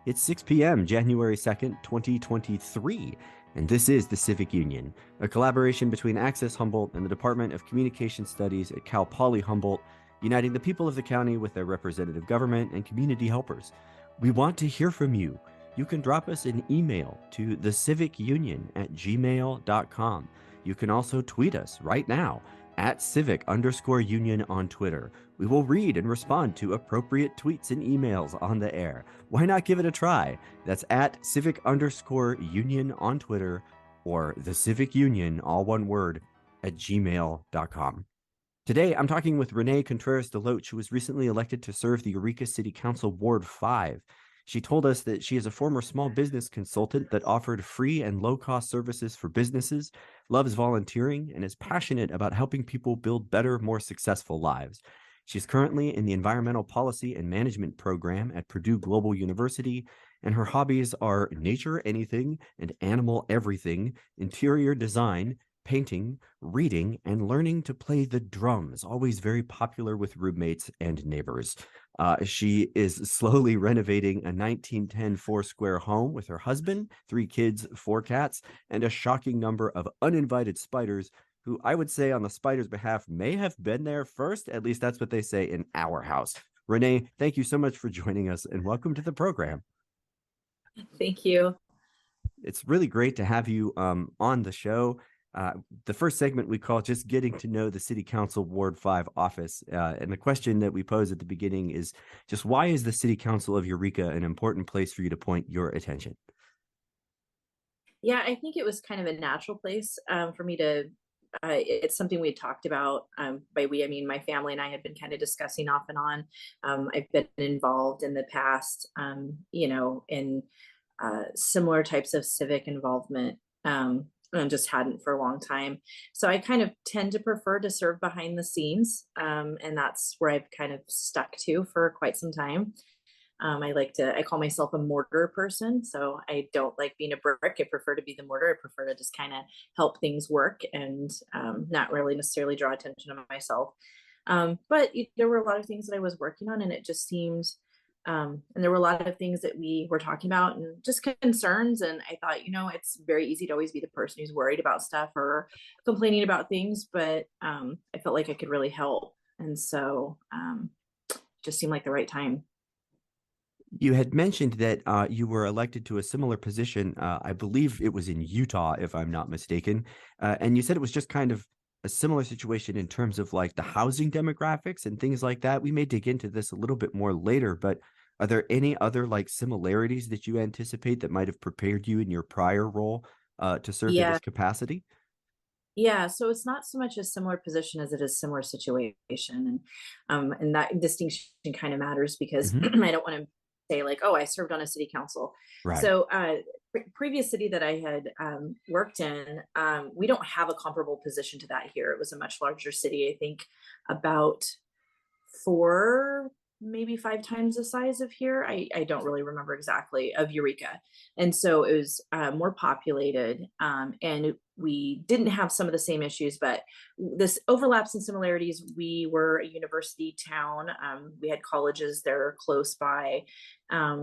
It's 6 p.m., January 2nd, 2023, and this is the Civic Union, a collaboration between Access Humboldt and the Department of Communication Studies at Cal Poly Humboldt, uniting the people of the county with their representative government and community helpers. We want to hear from you. You can drop us an email to thecivicunion@gmail.com. You can also tweet us right now at civic_union on Twitter. We will read and respond to appropriate tweets and emails on the air. Why not give it a try? That's at civic_union on Twitter or the Civic Union, all one word, at gmail.com. Today, I'm talking with Renee Contreras-DeLoach, who was recently elected to serve the Eureka City Council Ward 5. She told us that she is a former small business consultant that offered free and low-cost services for businesses, loves volunteering, and is passionate about helping people build better, more successful lives. She's currently in the Environmental Policy and Management program at Purdue Global University, and her hobbies are nature anything and animal everything, interior design, painting, reading, and learning to play the drums, always very popular with roommates and neighbors. She is slowly renovating a 1910 four-square home with her husband, 3 kids, 4 cats, and a shocking number of uninvited spiders who I would say on the spiders' behalf may have been there first. At least that's what they say in our house. Renee, thank you so much for joining us and welcome to the program. Thank you. It's really great to have you on the show. The first segment we call just getting to know the City Council Ward 5 office. And the question that we pose at the beginning is just why is the City Council of Eureka an important place for you to point your attention? Yeah, I think it was kind of a natural place for me to, it's something we had talked about. By we, I mean my family and I had been kind of discussing off and on. I've been involved in the past, in similar types of civic involvement. And just hadn't for a long time. So I kind of tend to prefer to serve behind the scenes. And that's where I've kind of stuck to for quite some time. I call myself a mortar person. So I don't like being a brick. I prefer to be the mortar. I prefer to just kind of help things work and not really necessarily draw attention to myself. But there were a lot of things that I was working on and it just seemed, and there were a lot of things that we were talking about and just concerns. And I thought, it's very easy to always be the person who's worried about stuff or complaining about things, but I felt like I could really help. And so it just seemed like the right time. You had mentioned that you were elected to a similar position. I believe it was in Utah, if I'm not mistaken. And you said it was just kind of a similar situation in terms of like the housing demographics and things like that. We may dig into this a little bit more later, but are there any other like similarities that you anticipate that might have prepared you in your prior role to serve in Yeah. this capacity? Yeah. So it's not so much a similar position as it is similar situation. And that distinction kind of matters because Hmm. I don't want to say like, oh, I served on a city council. Right. So previous city that I had worked in, we don't have a comparable position to that here. It was a much larger city, I think about 4, maybe 5 times the size of here. I don't really remember exactly of Eureka. And so it was more populated and we didn't have some of the same issues, but this overlaps and similarities. We were a university town. We had colleges there close by. I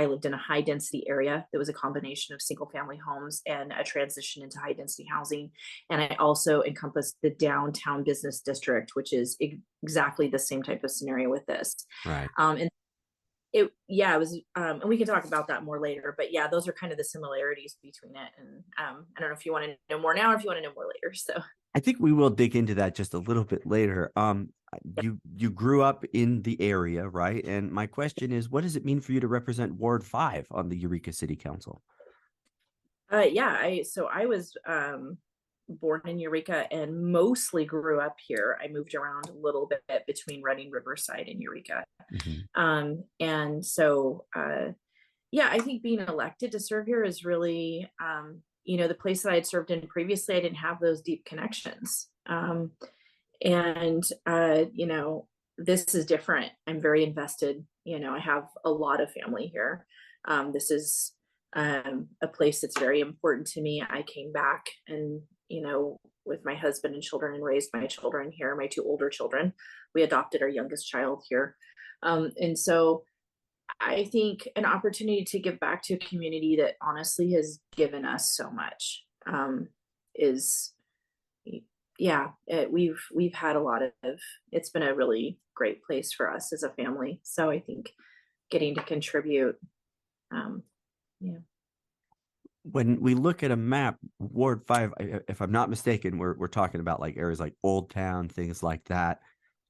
lived in a high density area. There was a combination of single family homes and a transition into high density housing. And I also encompassed the downtown business district, which is exactly the same type of scenario with this. Right. And it was and we can talk about that more later, but yeah, those are kind of the similarities between it. And I don't know if you want to know more now or if you want to know more later. So I think we will dig into that just a little bit later. You grew up in the area, right? And my question is, what does it mean for you to represent Ward 5 on the Eureka City Council? I was born in Eureka and mostly grew up here. I moved around a little bit between Reading, Riverside, and Eureka. Mhm. And so I think being elected to serve here is really the place that I had served in previously, I didn't have those deep connections. And this is different. I'm very invested. I have a lot of family here. This is a place that's very important to me. I came back and, with my husband and children and raised my children here, my 2 older children. We adopted our youngest child here. And so I think an opportunity to give back to a community that honestly has given us so much, is, yeah, we've had a lot of, it's been a really great place for us as a family. So I think getting to contribute, um, yeah. When we look at a map, Ward 5, if I'm not mistaken, we're talking about like areas like Old Town, things like that.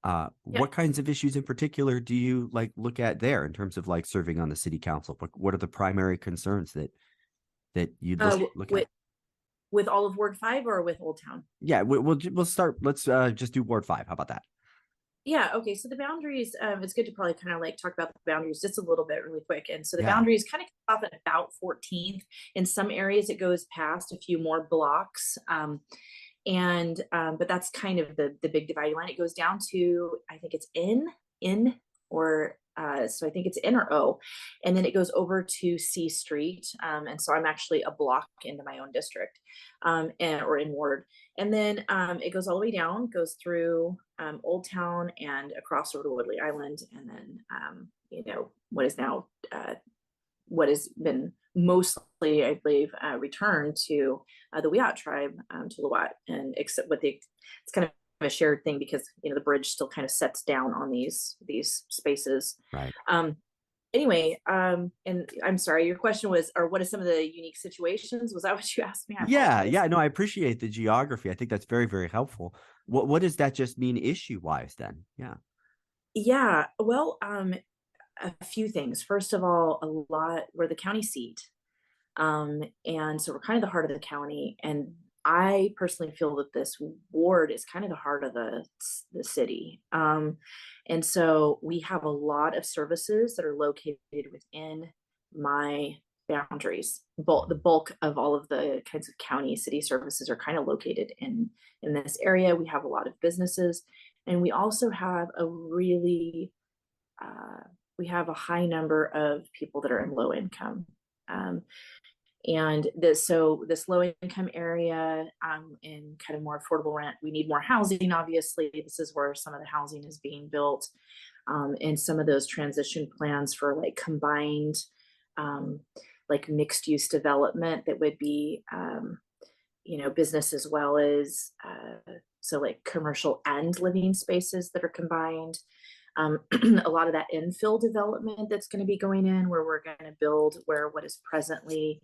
Yeah. What kinds of issues in particular do you like look at there in terms of like serving on the city council? What are the primary concerns that you'd look at? With all of Ward 5 or with Old Town? Yeah, we'll start. Let's just do Ward 5. How about that? Yeah, okay. So the boundaries, it's good to probably kind of like talk about the boundaries just a little bit really quick. And so the Yeah. boundaries kind of come off at about 14th. In some areas, it goes past a few more blocks. But that's kind of the big dividing line. It goes down to, I think it's in, or so I think it's N or O, and then it goes over to C Street. And so I'm actually a block into my own district, or in ward. And then it goes all the way down, goes through Old Town and across over to Woodley Island, and then what is now what has been mostly, I believe, returned to the Wiyot tribe, to Lawat, and except with it's kind of a shared thing because the bridge still kind of sets down on these spaces. Right. Anyway, and I'm sorry, your question was, or what are some of the unique situations? Was that what you asked me? Yeah. No, I appreciate the geography. I think that's very, very helpful. What does that just mean issue wise then? Yeah. Yeah. Well, a few things. First of all, we're the county seat. And so we're kind of the heart of the county. And I personally feel that this ward is kind of the heart of the city. And so we have a lot of services that are located within my boundaries. The bulk of all of the kinds of county city services are kind of located in this area. We have a lot of businesses, and we also have we have a high number of people that are in low income. And this low income area, in kind of more affordable rent, we need more housing. Obviously, this is where some of the housing is being built, and some of those transition plans for like combined, like mixed use development that would be, business as well as, so like commercial and living spaces that are combined. A lot of that infill development that's going to be going in, where we're going to build where what is presently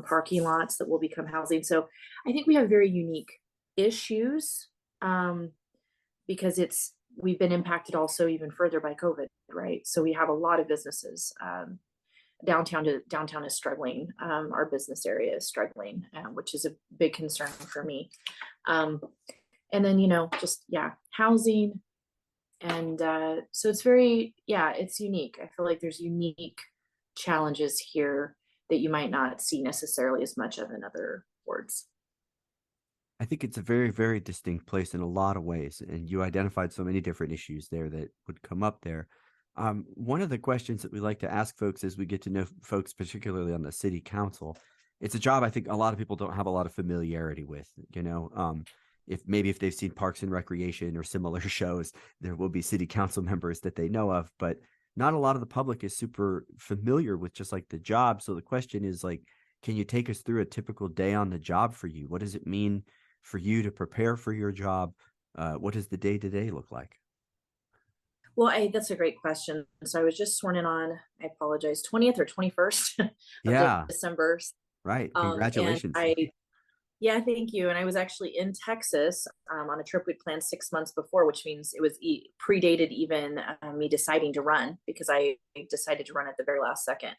parking lots that will become housing. So I think we have very unique issues, because we've been impacted also even further by COVID, right? So we have a lot of businesses. Downtown is struggling. Our business area is struggling, which is a big concern for me. And then, housing. And so it's it's unique. I feel like there's unique challenges here that you might not see necessarily as much of in other wards. I think it's a very, very distinct place in a lot of ways. And you identified so many different issues there that would come up there. One of the questions that we like to ask folks as we get to know folks, particularly on the city council, it's a job I think a lot of people don't have a lot of familiarity with, if they've seen Parks and Recreation or similar shows, there will be city council members that they know of, but not a lot of the public is super familiar with just like the job. So the question is like, can you take us through a typical day on the job for you? What does it mean for you to prepare for your job? What does the day-to-day look like? Well, that's a great question. So I was just sworn in on, I apologize, 20th or 21st of December. Right. Congratulations. Yeah, thank you. And I was actually in Texas on a trip we'd planned 6 months before, which means it was predated even me deciding to run, because I decided to run at the very last second.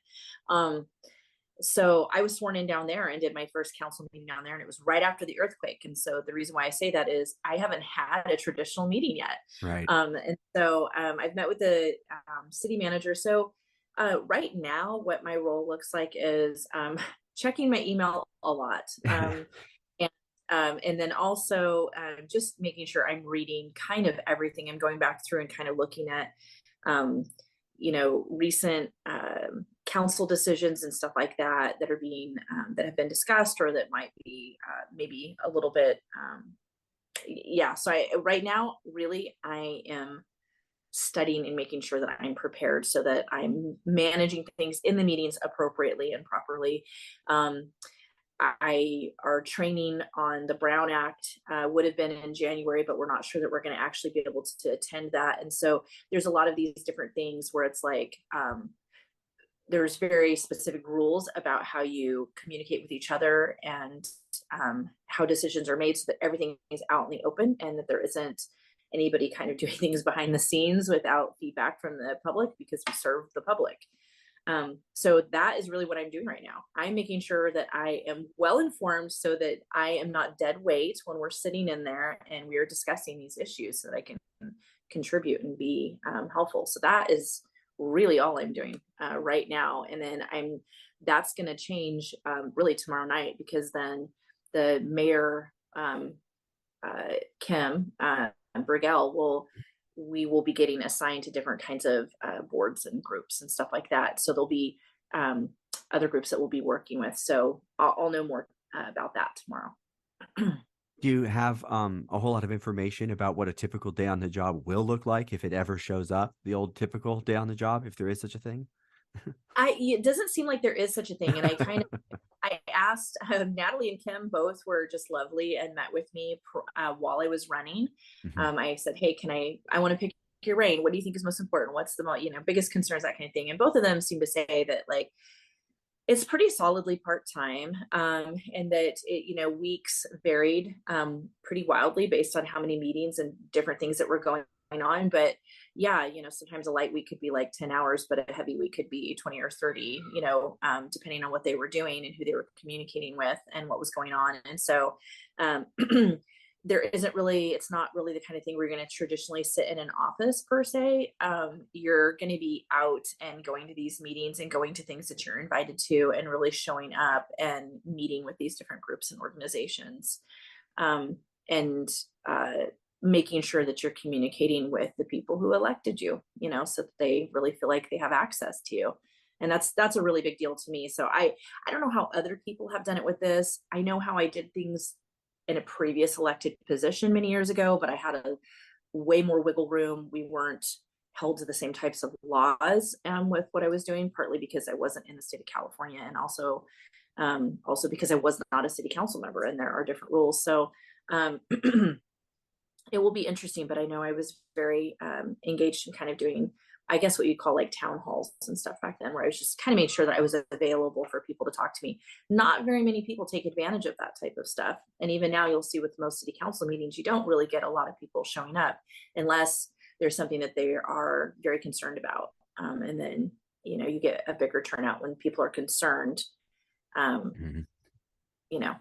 So I was sworn in down there and did my first council meeting down there, and it was right after the earthquake. And so the reason why I say that is I haven't had a traditional meeting yet. Right. And so I've met with the city manager. So right now, what my role looks like is checking my email a lot. And then also just making sure I'm reading kind of everything. I'm going back through and kind of looking at, recent council decisions and stuff like that that are being that have been discussed, or that might be maybe a little bit. So right now, really, I am studying and making sure that I'm prepared so that I'm managing things in the meetings appropriately and properly. Our training on the Brown Act would have been in January, but we're not sure that we're going to actually be able to attend that. And so there's a lot of these different things where it's like, there's very specific rules about how you communicate with each other and how decisions are made so that everything is out in the open and that there isn't anybody kind of doing things behind the scenes without feedback from the public, because we serve the public. So that is really what I'm doing right now. I'm making sure that I am well informed so that I am not dead weight when we're sitting in there and we are discussing these issues, so that I can contribute and be helpful. So that is really all I'm doing right now. And then that's going to change really tomorrow night, because then the mayor, Kim Brigel, we will be getting assigned to different kinds of boards and groups and stuff like that. So there'll be other groups that we'll be working with. So I'll know more about that tomorrow. Do you have a whole lot of information about what a typical day on the job will look like if it ever shows up, the old typical day on the job, if there is such a thing? It doesn't seem like there is such a thing. And I asked, Natalie and Kim both were just lovely and met with me while I was running. Mhm. I said, hey, I want to pick your brain. What do you think is most important? What's the biggest concerns, that kind of thing. And both of them seem to say that like, it's pretty solidly part-time, and that weeks varied pretty wildly based on how many meetings and different things that were going on. But yeah, sometimes a light week could be like 10 hours, but a heavy week could be 20 or 30, depending on what they were doing and who they were communicating with and what was going on. And so it's not really the kind of thing we're going to traditionally sit in an office per se. You're going to be out and going to these meetings and going to things that you're invited to, and really showing up and meeting with these different groups and organizations, and making sure that you're communicating with the people who elected you, so that they really feel like they have access to you. And that's a really big deal to me. So I don't know how other people have done it with this. I know how I did things in a previous elected position many years ago, but I had a way more wiggle room. We weren't held to the same types of laws with what I was doing, partly because I wasn't in the state of California, and also because I was not a city council member, and there are different rules. So it will be interesting, but I know I was very engaged in kind of doing, I guess, what you'd call like town halls and stuff back then, where I was just kind of made sure that I was available for people to talk to me. Not very many people take advantage of that type of stuff. And even now you'll see with most city council meetings, you don't really get a lot of people showing up unless there's something that they are very concerned about. And then, you get a bigger turnout when people are concerned, Mhm. you know.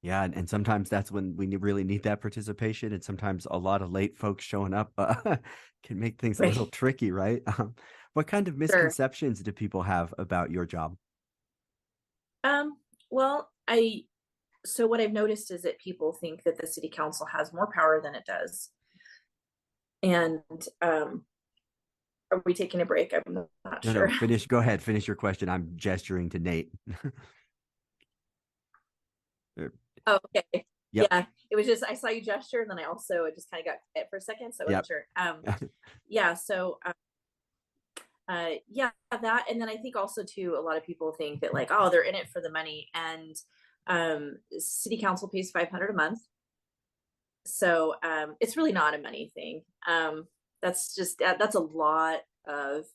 Yeah, and sometimes that's when we really need that participation, and sometimes a lot of late folks showing up can make things a little Right. tricky, right? What kind of Sure. misconceptions do people have about your job? Well, so what I've noticed is that people think that the city council has more power than it does. And are we taking a break? I'm not No, no, sure. finish. Go ahead, finish your question. I'm gesturing to Nate. Er, Oh, okay. Yep, Yeah, it was just I saw you gesture, and then I also just kind of got quiet for a second, so I wasn't yep. sure. Yeah, so yeah, that, and then I think also too, a lot of people think that like, oh, they're in it for the money, and city council pays 500 a month, so it's really not a money thing. That's a lot of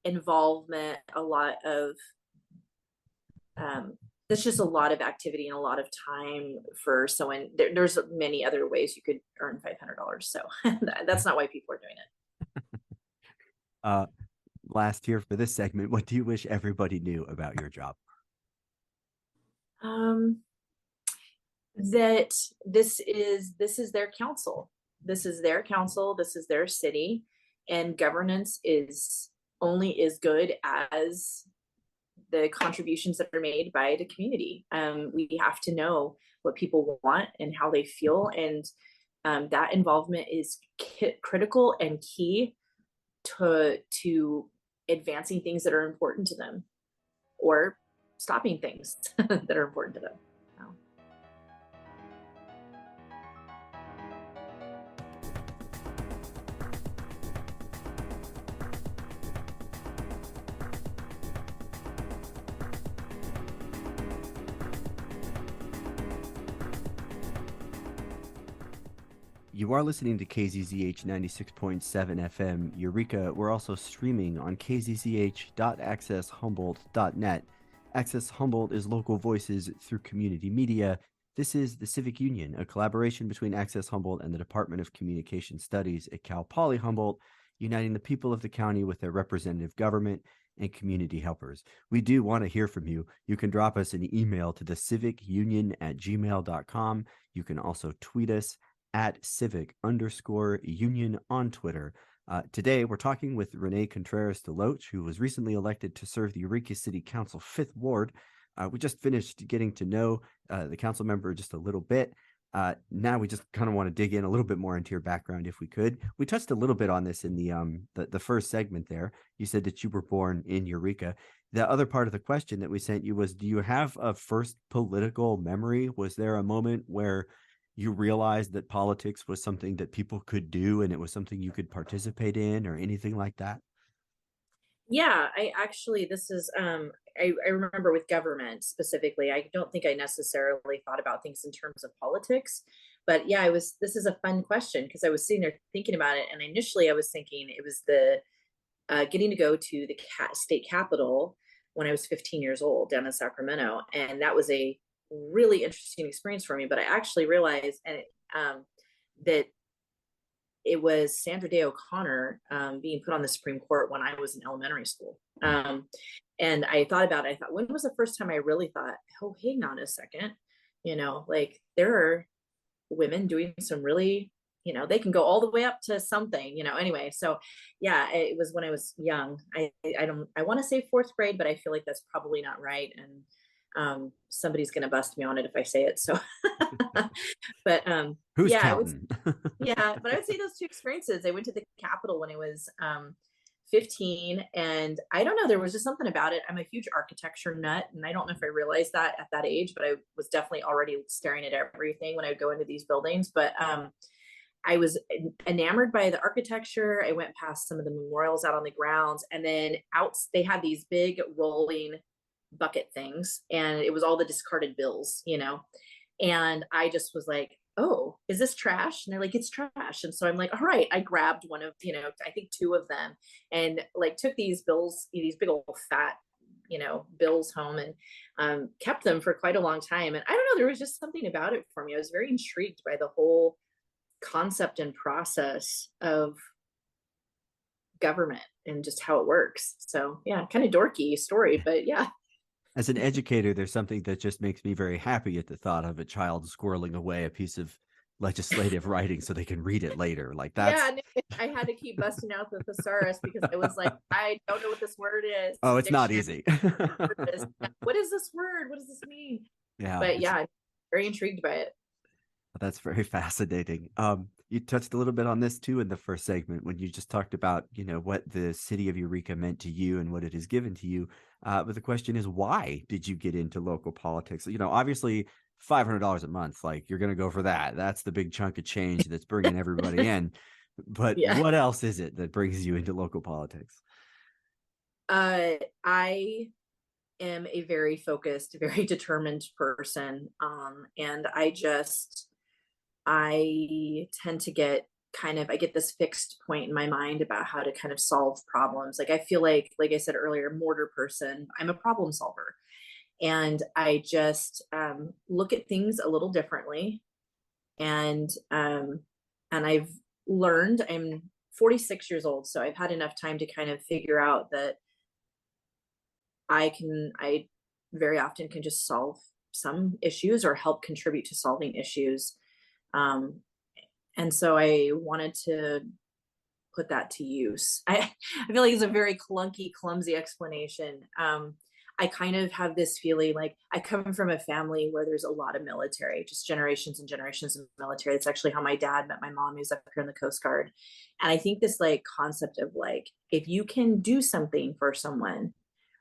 involvement, a lot of there's just a lot of activity and a lot of time for someone. There's many other ways you could earn $500, so that's not why people are doing it. Uh, Last here for this segment, what do you wish everybody knew about your job? That this is their council. This is their council. This is their city, and governance is only as good as the contributions that are made by the community. We have to know what people want and how they feel, and that involvement is critical and key to advancing things that are important to them, or stopping things that are important to them. You are listening to KZZH 96.7 FM Eureka. We're also streaming on kzzh.accesshumboldt.net. Access Humboldt is local voices through community media. This is the Civic Union, a collaboration between Access Humboldt and the Department of Communication Studies at Cal Poly Humboldt, uniting the people of the county with their representative government and community helpers. We do want to hear from you. You can drop us an email to thecivicunion@gmail.com. You can also tweet us at civic_union on Twitter. Today, we're talking with Renee Contreras-DeLoach, who was recently elected to serve the Eureka City Council 5th Ward. We just finished getting to know the council member just a little bit. Now we just kind of want to dig in a little bit more into your background, if we could. We touched a little bit on this in the first segment there. You said that you were born in Eureka. The other part of the question that we sent you was, do you have a first political memory? Was there a moment where you realized that politics was something that people could do and it was something you could participate in, or anything like that? Yeah, I actually, this is, I remember with government specifically, I don't think I necessarily thought about things in terms of politics, but yeah, this is a fun question because I was sitting there thinking about it. And initially I was thinking it was getting to go to the state capitol when I was 15 years old down in Sacramento. And that was a really interesting experience for me, but I actually realized that it was Sandra Day O'Connor being put on the Supreme Court when I was in elementary school. And I thought about it. I thought, when was the first time I really thought, oh, hang on a second, like there are women doing some really, they can go all the way up to something, anyway. So yeah, it was when I was young. I want to say fourth grade, but I feel like that's probably not right. And somebody's going to bust me on it if I say it. So, but Who's yeah, counting? yeah, but I would say those two experiences. I went to the Capitol when I was 15, and I don't know, there was just something about it. I'm a huge architecture nut, and I don't know if I realized that at that age, but I was definitely already staring at everything when I would go into these buildings. But I was enamored by the architecture. I went past some of the memorials out on the grounds, and then out they had these big rolling bucket things, and it was all the discarded bills, and I just was like, oh, is this trash? And they're like, it's trash. And so I'm like, all right. I grabbed one of, I think two of them, and like took these bills, these big old fat, bills home, and kept them for quite a long time. And I don't know, there was just something about it for me. I was very intrigued by the whole concept and process of government and just how it works. So yeah, kind of dorky story, but yeah. As an educator, there's something that just makes me very happy at the thought of a child squirreling away a piece of legislative writing so they can read it later. Like that's Yeah, I had to keep busting out the thesaurus because I was like, I don't know what this word is. oh, This it's not dictionary, easy. what is this word? What does this mean? Yeah, But yeah, I'm very intrigued by it. that's very fascinating. You touched a little bit on this too in the first segment when you just talked about, what the city of Eureka meant to you and what it has given to you. But the question is, why did you get into local politics? Obviously $500 a month, like you're going to go for that. That's the big chunk of change that's bringing everybody in. But Yeah. what else is it that brings you into local politics? I am a very focused, very determined person. And I tend to get I get this fixed point in my mind about how to kind of solve problems. Like I feel like I said earlier, mortar person, I'm a problem solver. And I just look at things a little differently. And I've learned, I'm 46 years old, so I've had enough time to kind of figure out that I very often can just solve some issues or help contribute to solving issues. And so I wanted to put that to use. I feel like it's a very clunky, clumsy explanation. I kind of have this feeling like I come from a family where there's a lot of military, just generations and generations of military. It's actually how my dad met my mom, who's up here in the Coast Guard. And I think this like concept of like, if you can do something for someone,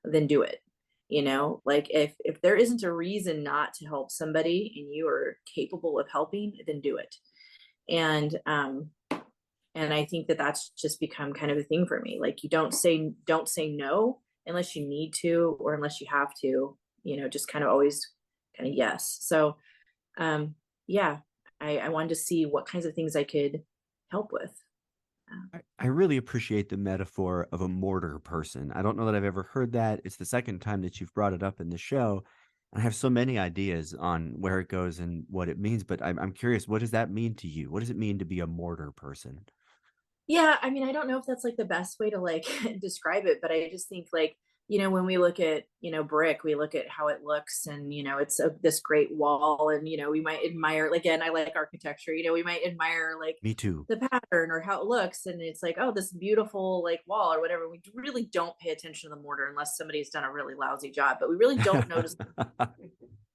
then do it. Like if there isn't a reason not to help somebody and you are capable of helping, then do it. And I think that that's just become kind of a thing for me. Like you don't say no unless you need to or unless you have to, just kind of always kind of yes. So yeah, I wanted to see what kinds of things I could help with. I really appreciate the metaphor of a mortar person. I don't know that I've ever heard that. It's the second time that you've brought it up in the show. I have so many ideas on where it goes and what it means, but I'm curious, what does that mean to you? What does it mean to be a mortar person? Yeah, I mean, I don't know if that's like the best way to like describe it, but I just think like, when we look at, brick, we look at how it looks and, it's this great wall and, we might admire, again, I like architecture, we might admire like Me too. the pattern or how it looks. And it's like, oh, this beautiful like wall or whatever. We really don't pay attention to the mortar unless somebody's done a really lousy job, but we really don't notice.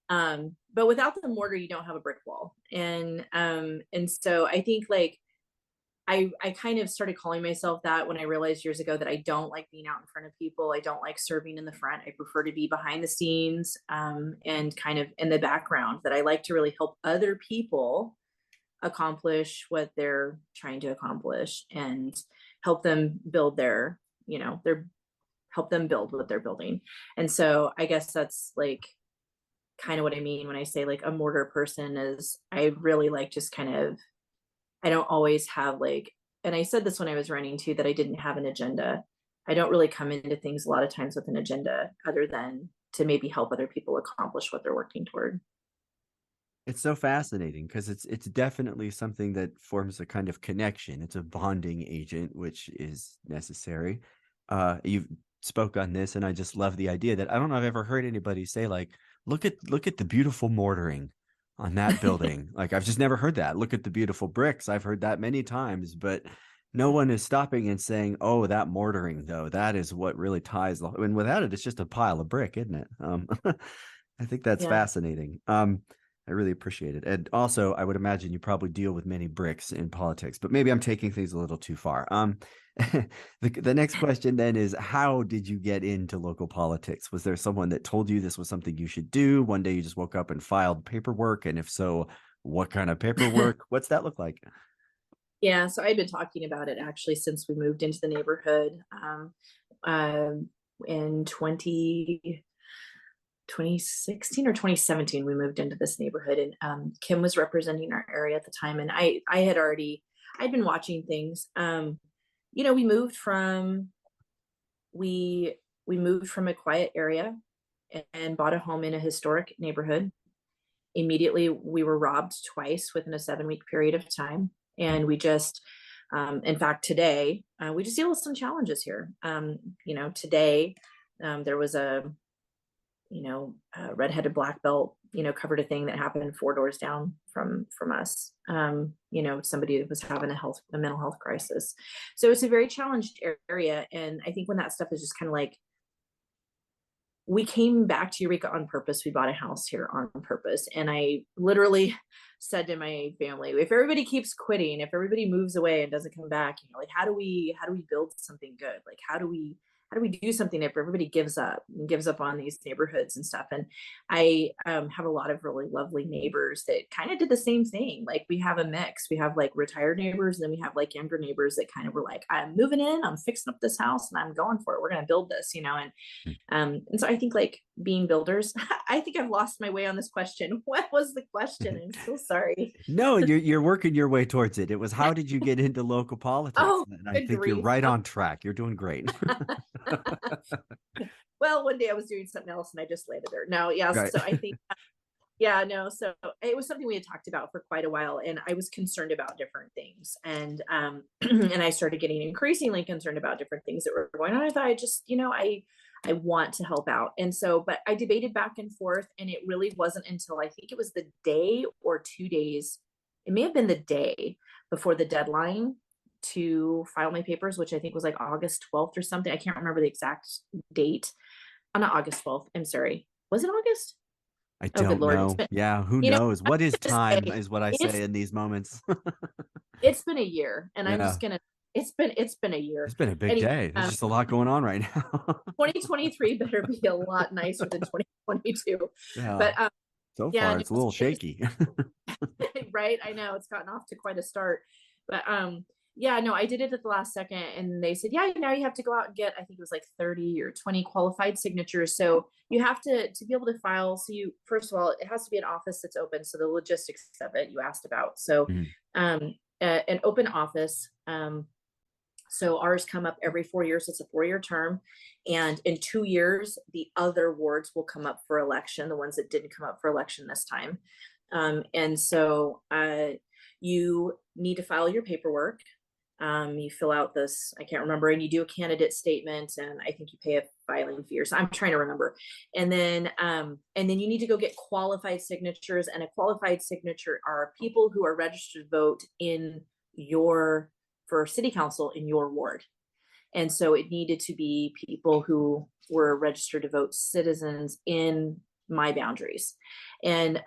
But without the mortar, you don't have a brick wall. And so I think like, I kind of started calling myself that when I realized years ago that I don't like being out in front of people. I don't like serving in the front. I prefer to be behind the scenes, and kind of in the background, that I like to really help other people accomplish what they're trying to accomplish and help them build help them build what they're building. And so I guess that's like kind of what I mean when I say like a mortar person is I really like just kind of, I don't always have like, and I said this when I was running too, that I didn't have an agenda. I don't really come into things a lot of times with an agenda other than to maybe help other people accomplish what they're working toward. It's so fascinating because it's definitely something that forms a kind of connection. It's a bonding agent, which is necessary. You spoke on this, and I just love the idea that I don't know if I've ever heard anybody say like, look at the beautiful mortaring on that building. Like I've just never heard that. Look at the beautiful bricks. I've heard that many times, but no one is stopping and saying, "Oh, that mortaring though, that is what really ties." I mean, without it, it's just a pile of brick, isn't it? I think that's Yeah. fascinating. I really appreciate it. And also, I would imagine you probably deal with many bricks in politics, but maybe I'm taking things a little too far. The next question then is, how did you get into local politics? Was there someone that told you this was something you should do? One day you just woke up and filed paperwork, and if so, what kind of paperwork? What's that look like? Yeah. So I've been talking about it actually since we moved into the neighborhood, in 2016 or 2017. We moved into this neighborhood, and Kim was representing our area at the time. And I'd been watching things. We moved from, we moved from a quiet area and bought a home in a historic neighborhood. Immediately we were robbed twice within a 7-week period of time, and we just, in fact today, we just deal with some challenges here. Today, there was a redheaded black belt, covered a thing that happened 4 doors down from us. Somebody was having a mental health crisis. So it's a very challenged area. And I think when that stuff is just kind of like, we came back to Eureka on purpose. We bought a house here on purpose. And I literally said to my family, if everybody keeps quitting, if everybody moves away and doesn't come back, like how do we build something good? Like how do we do something if everybody gives up on these neighborhoods and stuff? And I have a lot of really lovely neighbors that kind of did the same thing. Like we have a mix. We have like retired neighbors, and then we have like younger neighbors that kind of were like, I'm moving in, I'm fixing up this house, and I'm going for it. We're going to build this, and so I think like being builders, I think I've lost my way on this question. What was the question? I'm so sorry. No, you're working your way towards it. It was, how did you get into local politics? Oh, And I good think you're grief. right on track. You're doing great. Well, one day I was doing something else and I just landed there. No, yeah. Right. So I think, yeah, no. So it was something we had talked about for quite a while, and I was concerned about different things, and and I started getting increasingly concerned about different things that were going on. I thought I just, I want to help out, and so, but I debated back and forth, and it really wasn't until I think it was the day or 2 days. It may have been the day before the deadline to file my papers, which I think was like August 12th or something. I can't remember the exact date. Not August 12th. I'm sorry. Was it August? I Oh, good don't Lord. know. Yeah, who You know, knows? What is just time say is what I it's say in these moments. it's been a year, and I'm Yeah, just gonna. It's been a year. it's been a big Anyway, day. There's just a lot going on right now. 2023 better be a lot nicer than 2022. Yeah, But so yeah, far no, it's a little shaky. right. I know it's gotten off to quite a start, but Yeah, no, I did it at the last second and they said, yeah, now you have to go out and get, I think it was like 30 or 20 qualified signatures. So you have to be able to file. So you, first of all, it has to be an office that's open. So the logistics of it you asked about. So Mhm. an open office. So ours come up every 4 years. It's a 4-year term. And in 2 years, the other wards will come up for election, the ones that didn't come up for election this time. And so you need to file your paperwork. You fill out this, I can't remember, and you do a candidate statement, and I think you pay a filing fee or so. I'm trying to remember. And then you need to go get qualified signatures, and a qualified signature are people who are registered to vote for city council in your ward. And so it needed to be people who were registered to vote citizens in my boundaries. And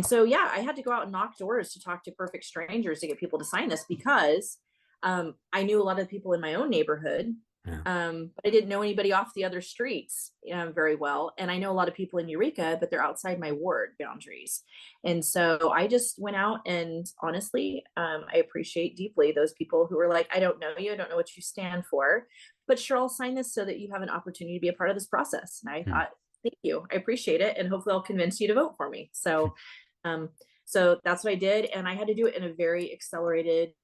so, yeah, I had to go out and knock doors to talk to perfect strangers to get people to sign this because I knew a lot of people in my own neighborhood, Yeah. but I didn't know anybody off the other streets very well. And I know a lot of people in Eureka, but they're outside my ward boundaries. And so I just went out and honestly, I appreciate deeply those people who were like, I don't know you, I don't know what you stand for, but sure, I'll sign this so that you have an opportunity to be a part of this process. And I Hmm. thought, thank you, I appreciate it, and hopefully I'll convince you to vote for me. So that's what I did, and I had to do it in a very accelerated.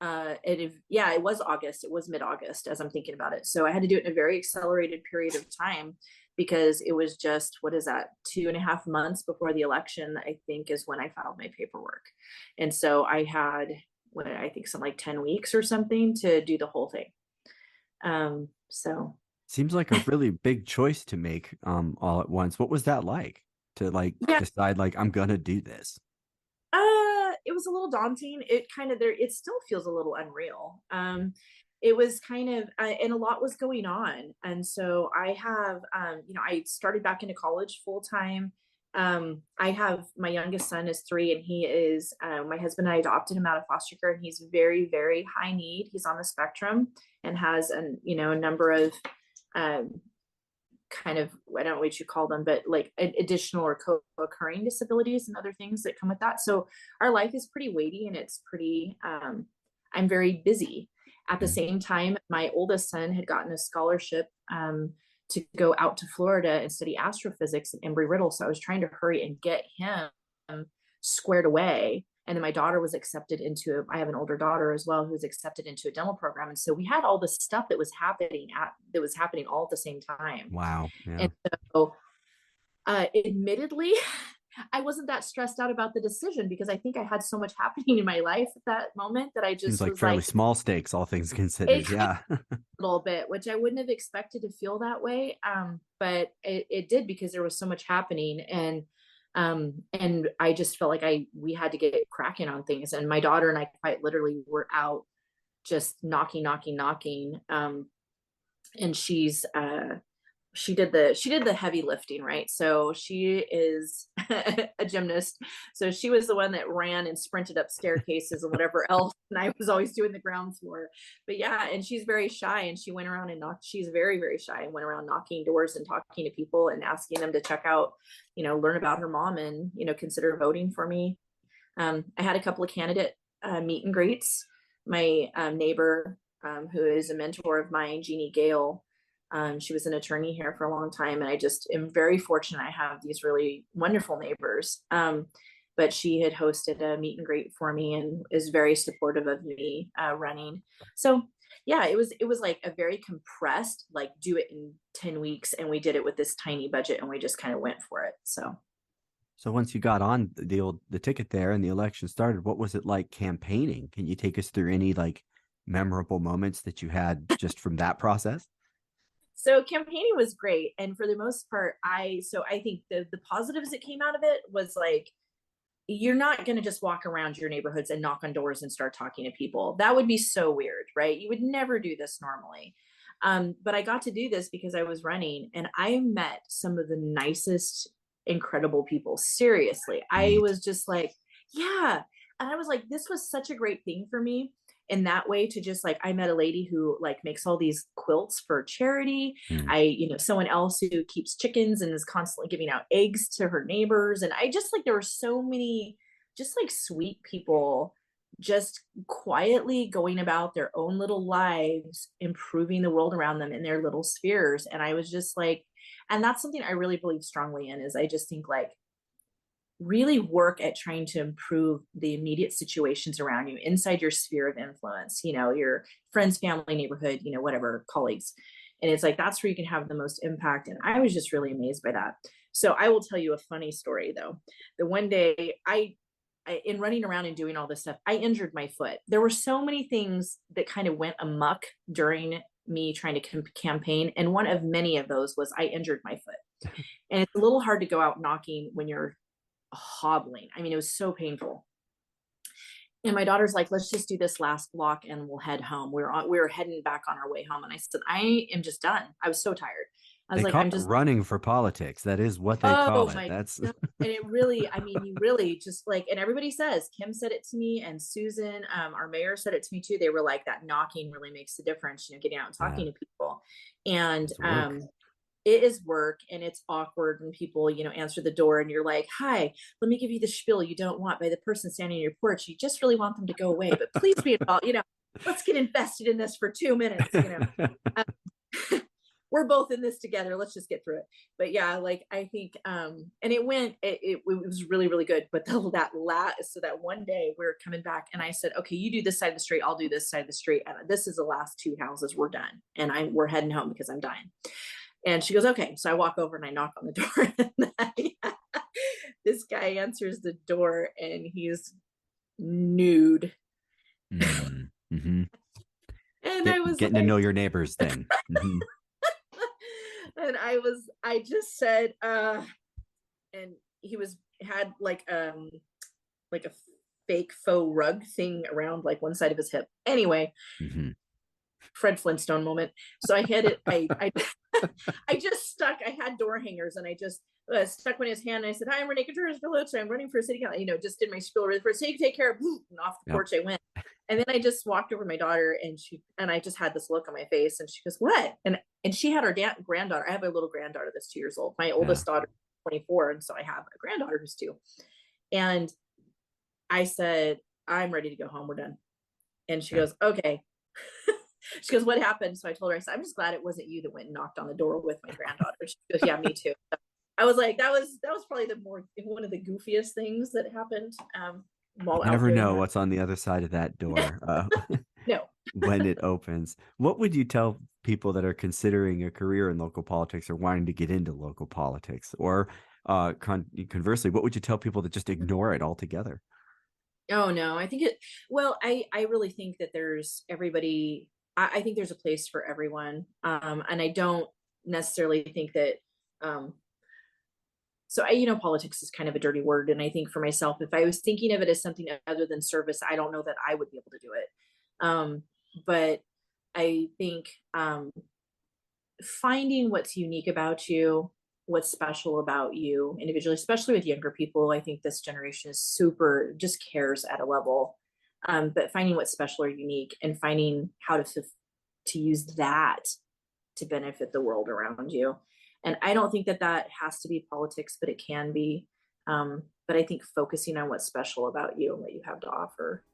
It was August. It was mid-August as I'm thinking about it. So I had to do it in a very accelerated period of time because it was just, what is that, 2.5 months before the election, I think, is when I filed my paperwork. And so I had I think some like 10 weeks or something to do the whole thing. So Seems like a really big choice to make all at once. What was that like to like yeah, decide like I'm gonna do this? it was a little daunting. It still feels a little unreal. It was kind of, and a lot was going on. And so I have, I started back into college full time. I have, my youngest son is 3 and he is, my husband and I adopted him out of foster care, and he's very, very high need. He's on the spectrum and has a number of, um, kind of, I don't know what you call them, but like additional or co-occurring disabilities and other things that come with that. So our life is pretty weighty and it's pretty, I'm very busy. At the Mhm. same time, my oldest son had gotten a scholarship to go out to Florida and study astrophysics at Embry-Riddle. So I was trying to hurry and get him squared away. And then my daughter was accepted into, I have an older daughter as well, who was accepted into a dental program. And so we had all this stuff that was happening all at the same time. Wow. Yeah. And so, admittedly, I wasn't that stressed out about the decision because I think I had so much happening in my life at that moment that I Seems just like was fairly like, small stakes, all things considered. it kind Yeah. of a little bit, which I wouldn't have expected to feel that way. But it did because there was so much happening. And I just felt like we had to get cracking on things. And my daughter and I quite literally were out just knocking, knocking, knocking. And she did the heavy lifting, right? So she is a gymnast. So she was the one that ran and sprinted up staircases and whatever else. And I was always doing the ground floor. But yeah, and she's very shy and she went around and knocked, she's very, very shy and went around knocking doors and talking to people and asking them to check out, learn about her mom and, consider voting for me. I had a couple of candidate meet and greets. My neighbor, who is a mentor of mine, Jeannie Gale, she was an attorney here for a long time, and I just am very fortunate. I have these really wonderful neighbors. But she had hosted a meet and greet for me and is very supportive of me running. So yeah, it was like a very compressed, like do it in 10 weeks, and we did it with this tiny budget, and we just kind of went for it. So once you got on the ticket there and the election started, what was it like campaigning? Can you take us through any like memorable moments that you had just from that process? So campaigning was great, and for the most part, I think the positives that came out of it was like, you're not going to just walk around your neighborhoods and knock on doors and start talking to people. That would be so weird, right? You would never do this normally. But I got to do this because I was running, and I met some of the nicest, incredible people. Seriously, I Neat. was just like, yeah. And I was like, this was such a great thing for me in that way, to just like, I met a lady who like makes all these quilts for charity. Mm. Someone else who keeps chickens and is constantly giving out eggs to her neighbors. And I just like, there were so many just like sweet people just quietly going about their own little lives, improving the world around them in their little spheres. And I was just like, and that's something I really believe strongly in, is I just think like, really work at trying to improve the immediate situations around you inside your sphere of influence, your friends, family, neighborhood, whatever, colleagues. And it's like, that's where you can have the most impact. And I was just really amazed by that. So I will tell you a funny story though. The one day I in running around and doing all this stuff, I injured my foot. There were so many things that kind of went amok during me trying to campaign. And one of many of those was I injured my foot. And it's a little hard to go out knocking when you're hobbling. I mean, it was so painful. And my daughter's like, let's just do this last block and we'll head home. We were heading back on our way home. And I said, I am just done. I was so tired. I was They like, call I'm it just running for politics. That is what they call it. That's and it really, I mean, you really just like, and everybody says, Kim said it to me and Susan, our mayor, said it to me too. They were like, that knocking really makes a difference, getting out and talking to people. And it is work, and it's awkward when people, answer the door and you're like, hi, let me give you the spiel you don't want by the person standing on your porch. You just really want them to go away, but please be involved, let's get invested in this for 2 minutes, we're both in this together. Let's just get through it. But yeah, like, I think, and it was really, really good. But so that one day we were coming back and I said, okay, you do this side of the street. I'll do this side of the street. And this is the last 2 houses. We're done. And we're heading home because I'm dying. And she goes, okay. So I walk over and I knock on the door. And this guy answers the door and he's nude. Mm-hmm. And I was getting to know your neighbors then. Mm-hmm. And I just said, and he had like a fake faux rug thing around like one side of his hip. Anyway, Fred Flintstone moment. So I had it, I just stuck, I had door hangers and I just stuck one in his hand and I said, hi, I'm Renee Contreras-DeLoach. I'm running for city council, just did my spiel really first. So you can take care of, and off the porch I went. And then I just walked over to my daughter and I just had this look on my face and she goes, what? And she had her granddaughter. I have a little granddaughter that's 2 years old. My oldest daughter is 24. And so I have a granddaughter who's 2. And I said, I'm ready to go home. We're done. And she goes, okay. She goes, what happened? So I told her, I said, I'm just glad it wasn't you that went and knocked on the door with my granddaughter. She goes, yeah, me too. So I was like, that was probably one of the goofiest things that happened. You never know what's on the other side of that door. No. When it opens. What would you tell people that are considering a career in local politics or wanting to get into local politics? Or conversely, what would you tell people that just ignore it altogether? Oh, no, I think I really think that there's everybody. I think there's a place for everyone. And I don't necessarily think that, so politics is kind of a dirty word. And I think for myself, if I was thinking of it as something other than service, I don't know that I would be able to do it. But I think finding what's unique about you, what's special about you individually, especially with younger people, I think this generation is just cares at a level. But finding what's special or unique and finding how to use that to benefit the world around you. And I don't think that has to be politics, but it can be. But I think focusing on what's special about you and what you have to offer.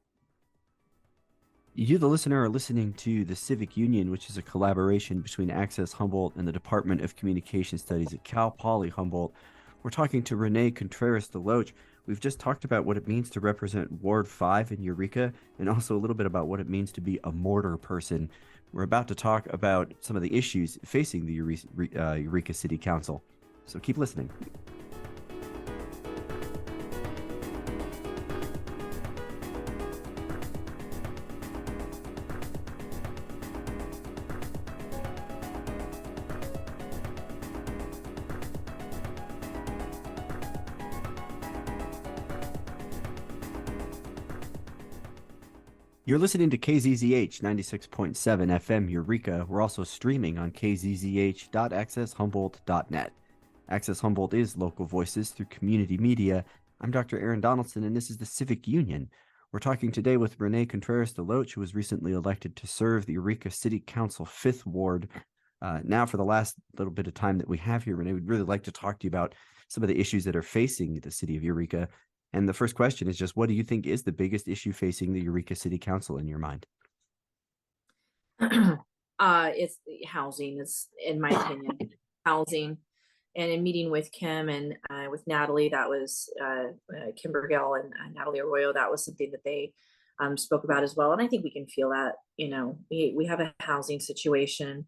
You, the listener, are listening to the Civic Union, which is a collaboration between Access Humboldt and the Department of Communication Studies at Cal Poly Humboldt. We're talking to Renee Contreras-DeLoach. We've just talked about what it means to represent Ward 5 in Eureka, and also a little bit about what it means to be a mortar person. We're about to talk about some of the issues facing the Eureka City Council. So keep listening. You're listening to KZZH 96.7 FM Eureka. We're also streaming on kzzh.accesshumboldt.net. Access Humboldt is local voices through community media. I'm Dr. Aaron Donaldson, and this is the Civic Union. We're talking today with Renee Contreras-DeLoach, who was recently elected to serve the Eureka City Council 5th Ward. Now, for the last little bit of time that we have here, Renee, we'd really like to talk to you about some of the issues that are facing the city of Eureka And the first question is just, what do you think is the biggest issue facing the Eureka City Council in your mind? It's housing, is in my opinion, housing. And in meeting with Kim and with Natalie, that was Kim Burgell and Natalie Arroyo, that was something that they spoke about as well. And I think we can feel that, we have a housing situation,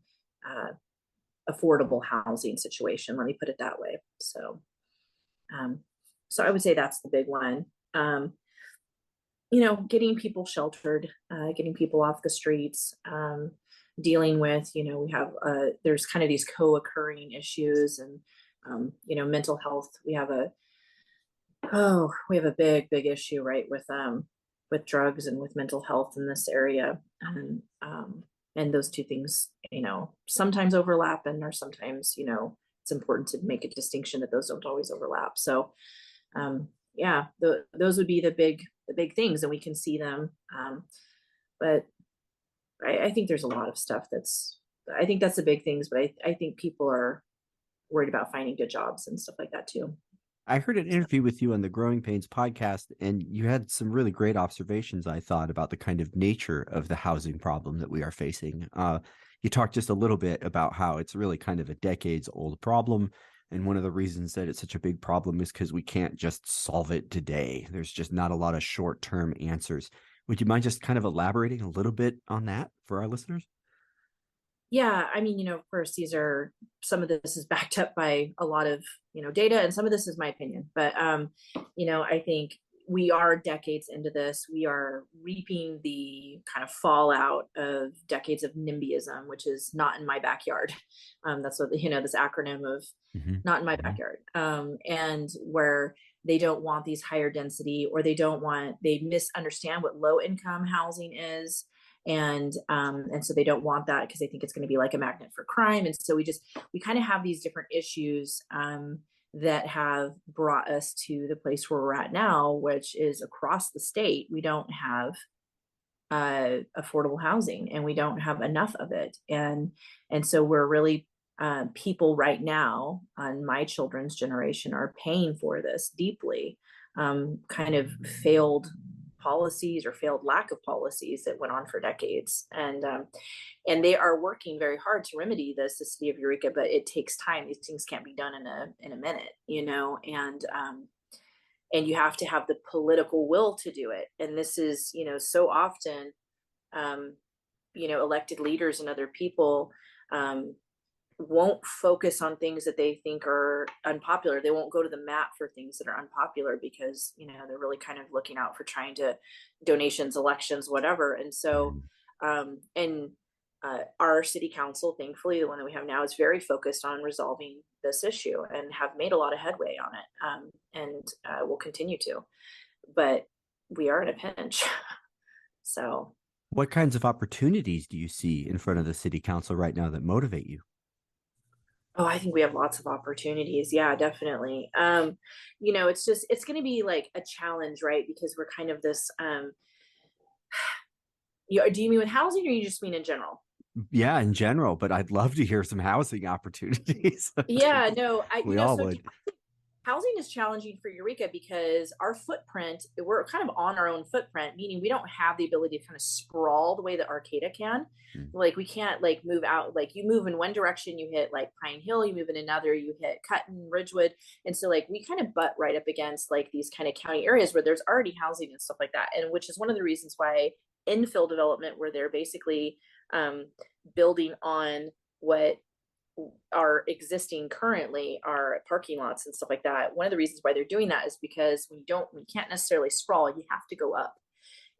affordable housing situation, let me put it that way. So I would say that's the big one. Getting people sheltered, getting people off the streets, dealing with, we have, there's kind of these co-occurring issues and, mental health. We have a big issue, right, with drugs and with mental health in this area. And those two things, sometimes overlap and or sometimes, it's important to make a distinction that those don't always overlap. So, those would be the big things, and we can see them. But I think there's a lot of stuff I think that's the big things, but I think people are worried about finding good jobs and stuff like that too. I heard an interview with you on the Growing Pains podcast, and you had some really great observations, I thought, about the kind of nature of the housing problem that we are facing. You talked just a little bit about how it's really kind of a decades old problem. And one of the reasons that it's such a big problem is because we can't just solve it today. There's just not a lot of short-term answers. Would you mind just kind of elaborating a little bit on that for our listeners? Yeah, I mean, of course, some of this is backed up by a lot of, data, and some of this is my opinion. But, I think we are decades into this. We are reaping the kind of fallout of decades of NIMBYism, which is not in my backyard. That's what, this acronym of not in my backyard. And where they don't want these higher density, or they misunderstand what low income housing is. And so they don't want that because they think it's going to be like a magnet for crime. And so we kind of have these different issues that have brought us to the place where we're at now, which is across the state. We don't have affordable housing, and we don't have enough of it. And so we're really people right now on my children's generation are paying for this deeply, kind of failed policies or failed lack of policies that went on for decades. And they are working very hard to remedy this, the city of Eureka, but it takes time. These things can't be done in a minute, and you have to have the political will to do it. And this is, so often, elected leaders and other people won't focus on things that they think are unpopular. They won't go to the mat for things that are unpopular because, they're really kind of looking out for trying to donations, elections, whatever. And so, our city council, thankfully, the one that we have now, is very focused on resolving this issue and have made a lot of headway on it, and will continue to. But we are in a pinch. So, what kinds of opportunities do you see in front of the city council right now that motivate you? Oh, I think we have lots of opportunities. Yeah, definitely. It's going to be like a challenge, right? Because we're kind of this, do you mean with housing, or you just mean in general? Yeah, in general, but I'd love to hear some housing opportunities. Yeah, no, we all would. Housing is challenging for Eureka because our footprint, we're kind of on our own footprint, meaning we don't have the ability to kind of sprawl the way that Arcata can. Like we can't like move out, like you move in one direction, you hit like Pine Hill, you move in another, you hit Cutton, Ridgewood. And so like we kind of butt right up against like these kind of county areas where there's already housing and stuff like that. And which is one of the reasons why infill development, where they're basically building on what are existing currently are parking lots and stuff like that. One of the reasons why they're doing that is because we can't necessarily sprawl, you have to go up.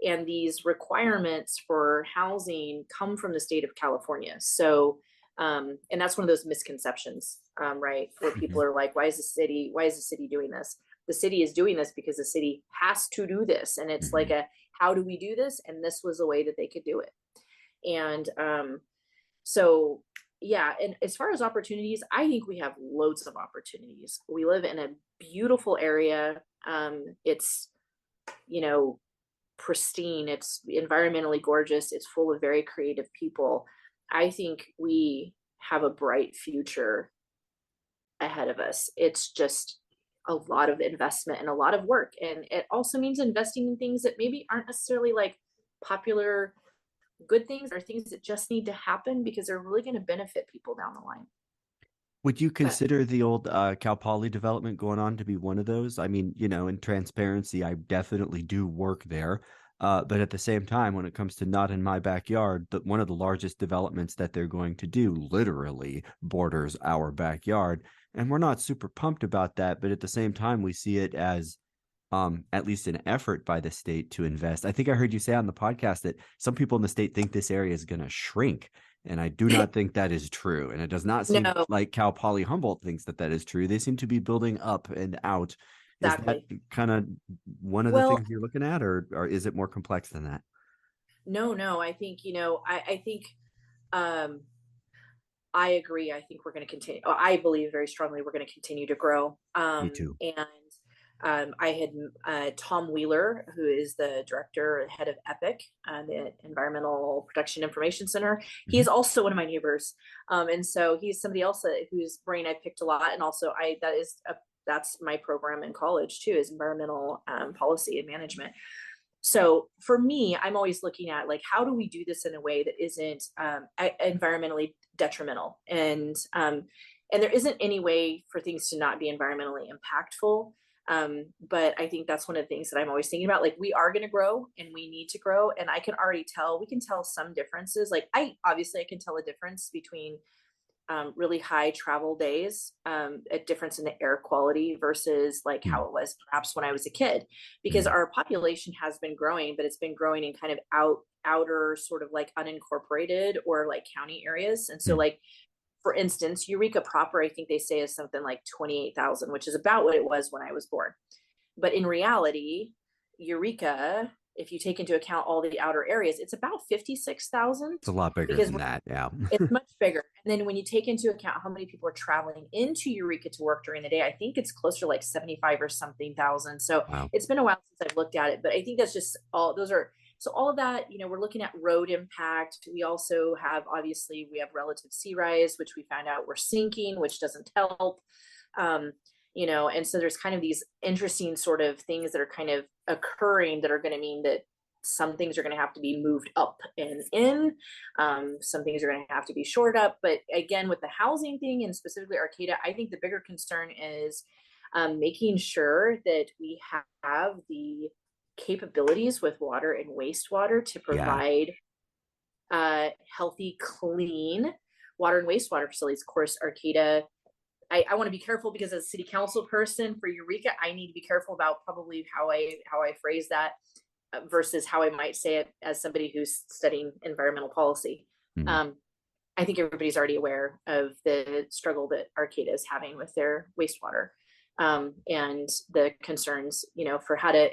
And these requirements for housing come from the state of California. So, and that's one of those misconceptions, right? Where people are like, why is the city doing this? The city is doing this because the city has to do this. And it's like how do we do this? And this was a way that they could do it. And so, yeah, and as far as opportunities, I think we have loads of opportunities. We live in a beautiful area. It's, pristine. It's environmentally gorgeous. It's full of very creative people. I think we have a bright future ahead of us. It's just a lot of investment and a lot of work. And it also means investing in things that maybe aren't necessarily like popular good things, or things that just need to happen because they're really going to benefit people down the line. Would you But consider the old Cal Poly development going on to be one of those? I mean, in transparency, I definitely do work there. But at the same time, when it comes to not in my backyard, one of the largest developments that they're going to do literally borders our backyard. And we're not super pumped about that. But at the same time, we see it as at least an effort by the state to invest. I think I heard you say on the podcast that some people in the state think this area is going to shrink. And I do not think that is true. And it does not seem no, like Cal Poly Humboldt thinks that that is true. They seem to be building up and out. Is that exactly. kind of one of the Well, things you're looking at, or is it more complex than that? no, I think, I think, um, I agree. I think we're going to continue. I believe very strongly we're going to continue to grow. Me too. And I had Tom Wheeler, who is the director, head of EPIC, the Environmental Protection Information Center. He Mhm. is also one of my neighbors, and so he's somebody else whose brain I picked a lot. And also, that's my program in college too, is environmental policy and management. So for me, I'm always looking at like, how do we do this in a way that isn't environmentally detrimental? And there isn't any way for things to not be environmentally impactful. But I think that's one of the things that I'm always thinking about. Like, we are going to grow and we need to grow. And I can already tell, we can tell some differences. Like, I can tell a difference between really high travel days, a difference in the air quality versus like how Mm. it was perhaps when I was a kid, because Mm. our population has been growing, but it's been growing in kind of outer sort of like unincorporated or like county areas. And so Mm. like, for instance, Eureka proper, I think they say is something like 28,000, which is about what it was when I was born. But in reality, Eureka, if you take into account all the outer areas, it's about 56,000, It's a lot bigger because than that. Yeah. it's much bigger. And then when you take into account how many people are traveling into Eureka to work during the day, I think it's closer to like 75 or something thousand. So Wow. it's been a while since I've looked at it, but I think that's just all those are. So all of that, we're looking at road impact. We also have, obviously, we have relative sea rise, which we found out we're sinking, which doesn't help. Um, and so there's kind of these interesting sort of things that are kind of occurring that are going to mean that some things are going to have to be moved up and in. Some things are going to have to be shored up. But again, with the housing thing and specifically Arcata, I think the bigger concern is making sure that we have the capabilities with water and wastewater to Yeah. provide healthy, clean water and wastewater facilities. Of course, Arcata, I want to be careful because as a city council person for Eureka, I need to be careful about probably how I phrase that versus how I might say it as somebody who's studying environmental policy. Mm. Um, I think everybody's already aware of the struggle that Arcata is having with their wastewater, and the concerns, for how to,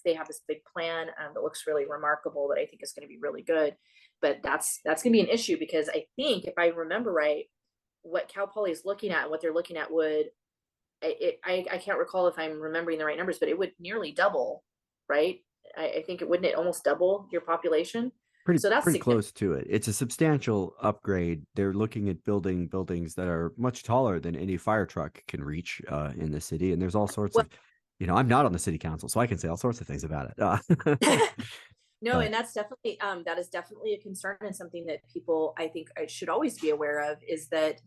they have this big plan that looks really remarkable that I think is going to be really good. But that's going to be an issue because I think, if I remember right, what Cal Poly is looking at and what they're looking at would, I can't recall if I'm remembering the right numbers, but it would nearly double, right? I think it wouldn't it almost double your population. Pretty So that's pretty significant. close to it. It's a substantial upgrade. They're looking at building buildings that are much taller than any fire truck can reach in the city. And there's all sorts Well, of, I'm not on the city council, so I can say all sorts of things about it. no, But and that's definitely that is definitely a concern, and something that people, I think, should always be aware of, is that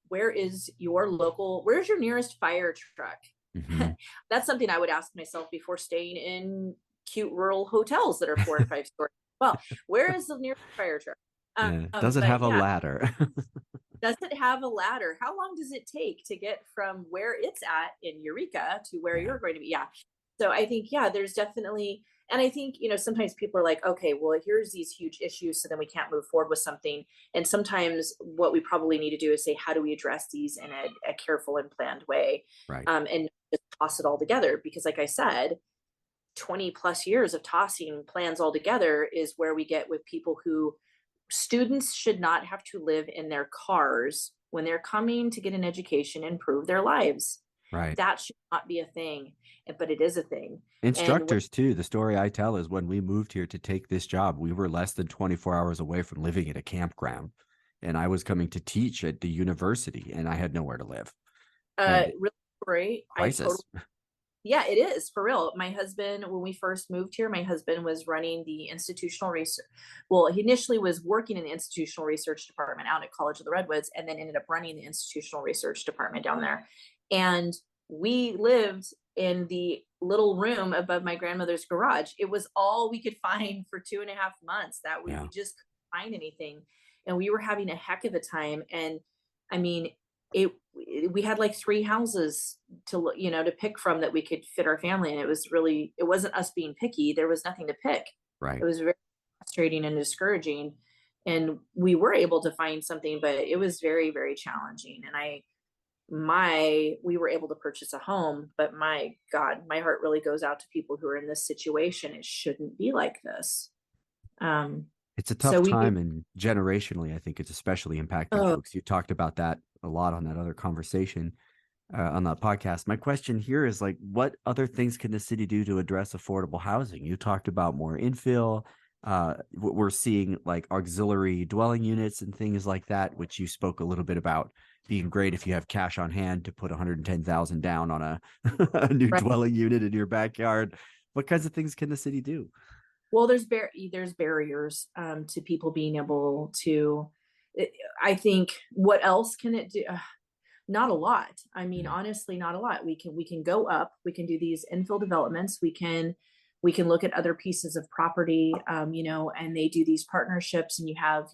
where's your nearest fire truck? mhm. That's something I would ask myself before staying in cute rural hotels that are 4 and 5 stories. Well, where is the nearest fire truck? Yeah. Does it But have a yeah, ladder? does it have a ladder? How long does it take to get from where it's at in Eureka to where Yeah. you're going to be? Yeah. So I think, yeah, there's definitely, and I think, sometimes people are like, okay, well, here's these huge issues, so then we can't move forward with something. And sometimes what we probably need to do is say, how do we address these in a careful and planned way? Right. And just toss it all together. Because like I said, 20 plus years of tossing plans all together is where we get with people who, students should not have to live in their cars when they're coming to get an education and improve their lives. Right. That should not be a thing, but it is a thing. And Instructors too. The story I tell is when we moved here to take this job, we were less than 24 hours away from living at a campground. And I was coming to teach at the university and I had nowhere to live. and Really great. I crisis. totally, yeah, it is for real. My husband, when we first moved here, my husband was running the institutional research. Well, he initially was working in the institutional research department out at College of the Redwoods, and then ended up running the institutional research department down there. And we lived in the little room above my grandmother's garage. It was all we could find for 2.5 months. That we Yeah. just couldn't find anything, and we were having a heck of a time. And I mean, it we had like 3 houses to pick from that we could fit our family in. It wasn't us being picky. There was nothing to pick. It Right. was very frustrating and discouraging. And we were able to find something, but it was very, very challenging. And we were able to purchase a home, but my God, my heart really goes out to people who are in this situation. It shouldn't be like this. Um, It's a so tough we do. time, and generationally, I think it's especially impacting Oh, folks. You talked about that a lot on that other conversation on that podcast. My question here is like, what other things can the city do to address affordable housing? You talked about more infill. We're seeing like auxiliary dwelling units and things like that, which you spoke a little bit about being great if you have cash on hand to put 110,000 down on a, a new right. dwelling unit in your backyard. What kinds of things can the city do? Well, there's barriers to people being able to. I think what else can it do? Not a lot. I mean, Yeah. honestly, not a lot. We can go up. We can do these infill developments. We can look at other pieces of property, and they do these partnerships, and you have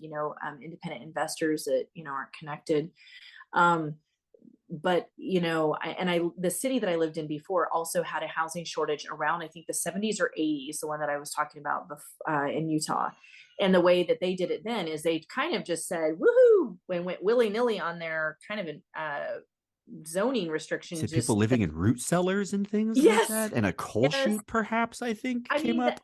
independent investors that aren't connected. Um, but the city that I lived in before also had a housing shortage around, I think, the 70s or 80s, the one that I was talking about in Utah. And the way that they did it then is they kind of just said woohoo and went willy-nilly on their kind of zoning So restrictions. people Just living in root cellars and things like yes, that, and a coal yes. chute, perhaps, I think I came mean, up.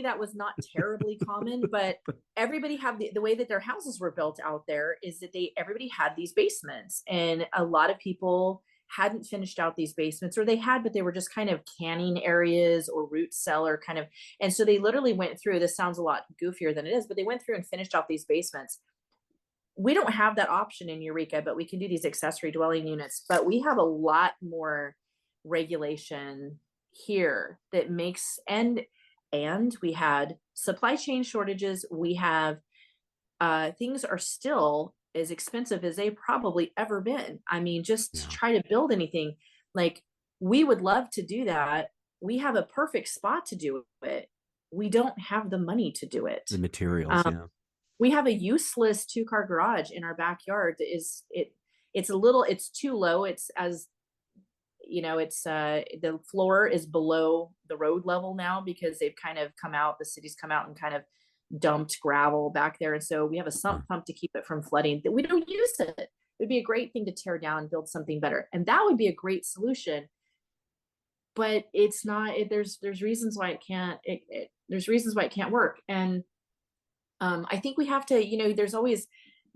that was not terribly common, but everybody had the way that their houses were built out there is that everybody had these basements, and a lot of people hadn't finished out these basements, or they had, but they were just kind of canning areas or root cellar kind of. And so they literally went through, this sounds a lot goofier than it is, but they went through and finished out these basements. We don't have that option in Eureka, but we can do these accessory dwelling units. But we have a lot more regulation here that makes, and we had supply chain shortages. We have things are still as expensive as they've probably ever been. I mean, just to Yeah. try to build anything, like, we would love to do that. We have a perfect spot to do it. We don't have the money to do it. The materials, Um, yeah. we have a useless 2-car garage in our backyard that it's too low. It's as it's the floor is below the road level now because they've kind of the city's come out and kind of dumped gravel back there. And so we have a Huh. sump pump to keep it from flooding that we don't use it. It would be a great thing to tear down and build something better. And that would be a great solution. But it's not, there's reasons why it can't, there's reasons why it can't work. And I think we have to, there's always,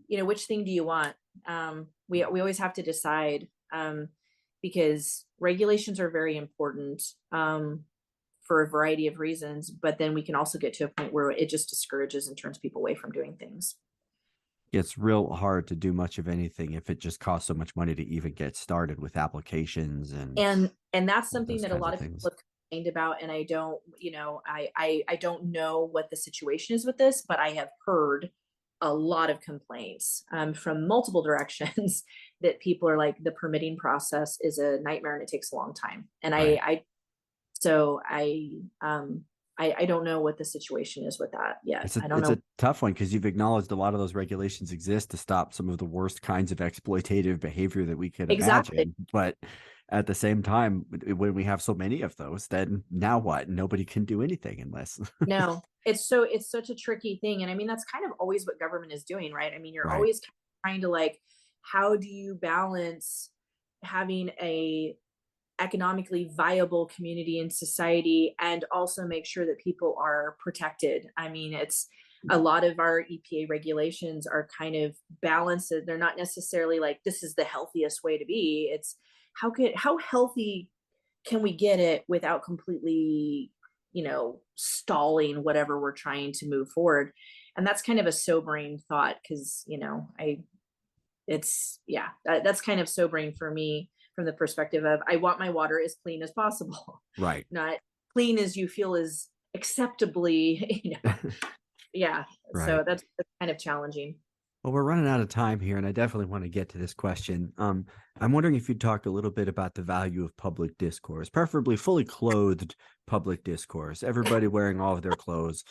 which thing do you want? We always have to decide, because regulations are very important, for a variety of reasons, but then we can also get to a point where it just discourages and turns people away from doing things. It's real hard to do much of anything if it just costs so much money to even get started with applications And that's all something those that a kinds lot of of people things. have complained about. And I don't, I don't know what the situation is with this, but I have heard a lot of complaints from multiple directions that people are like, the permitting process is a nightmare and it takes a long time. And Right. so I don't know what the situation is with that yet. I don't It's know. a tough one because you've acknowledged a lot of those regulations exist to stop some of the worst kinds of exploitative behavior that we could Exactly. imagine. But at the same time, when we have so many of those, then now what? Nobody can do anything unless No, it's such a tricky thing. And I mean, that's kind of always what government is doing, right? I mean, you're right. always trying to, like, how do you balance having a economically viable community and society and also make sure that people are protected? I mean, it's a lot of our EPA regulations are kind of balanced. They're not necessarily like, this is the healthiest way to be. It's how healthy can we get it without completely, stalling whatever we're trying to move forward? And that's kind of a sobering thought because, that's kind of sobering for me. from the perspective of, I want my water as clean as possible, Right. not clean as you feel is acceptably, yeah. Right. So that's kind of challenging. Well, we're running out of time here, and I definitely want to get to this question. I'm wondering if you'd talk a little bit about the value of public discourse, preferably fully clothed public discourse, everybody wearing all of their clothes.